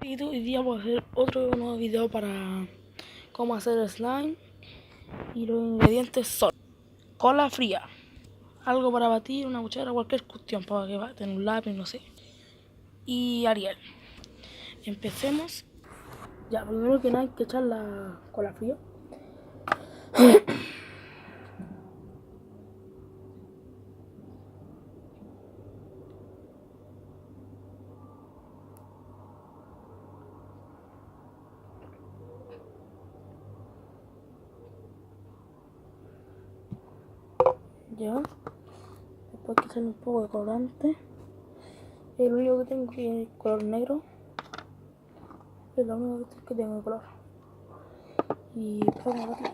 Y hoy día voy a hacer otro nuevo video para cómo hacer slime. Y los ingredientes son cola fría, algo para batir, una cuchara, cualquier cuestión para que baten, un lápiz, no sé, y Ariel. Empecemos. Ya, primero que nada hay que echar la cola fría. Ya, después hay que echarle un poco de colorante. El único que tengo es color negro. Es lo único que tengo de color. Y vamos a batir.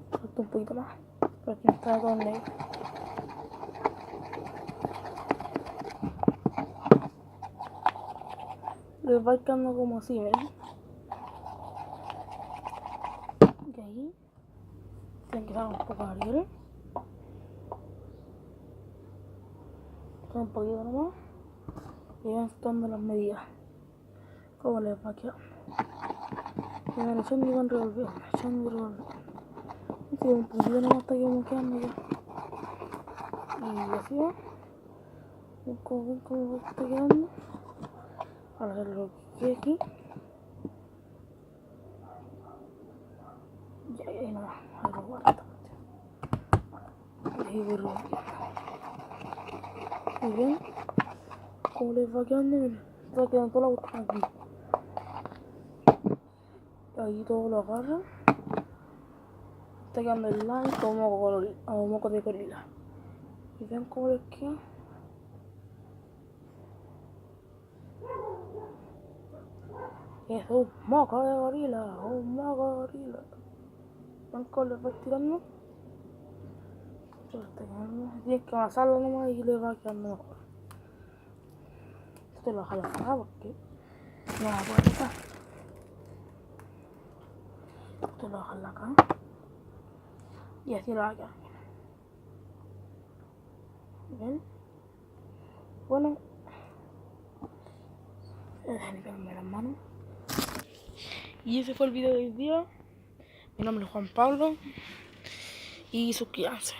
Falta un poquito más, para que no está todo negro. Les va quedando como así, ¿ven? Y ahí tienen que dar un poco de Ariel. Un poquito nomás. Y van tomando las medidas. Como les va quedando. Y van echando y van revolviendo, echando y revolviendo. Y un poquito nomás hasta que vamos quedando ya. Y así va. Ven cómo está quedando. Ahora hacer lo que quede aquí. Y ahí nomás. Ahí lo guardo esta cuestión. Y ahí voy revolviendo. Y ven cómo les va quedando. Miren, va quedando toda la cuestión aquí. Ahí todo lo agarran. Está quedando el slime como moco de gorila. Y ven cómo les queda. Es un moco de gorila, un moco de gorila. ¿Ven cómo les va estirando? Está quedando. Tienes que amasarlo nomás y les va quedando mejor. Esto lo dejo acá porque no va a poder estar. Esto lo dejo acá. Y así lo va a quedar. ¿Ven? Bueno. Déjenme limpiarme las manos. Y ese fue el video de hoy día. Mi nombre es Juan Pablo. Y suscríbanse.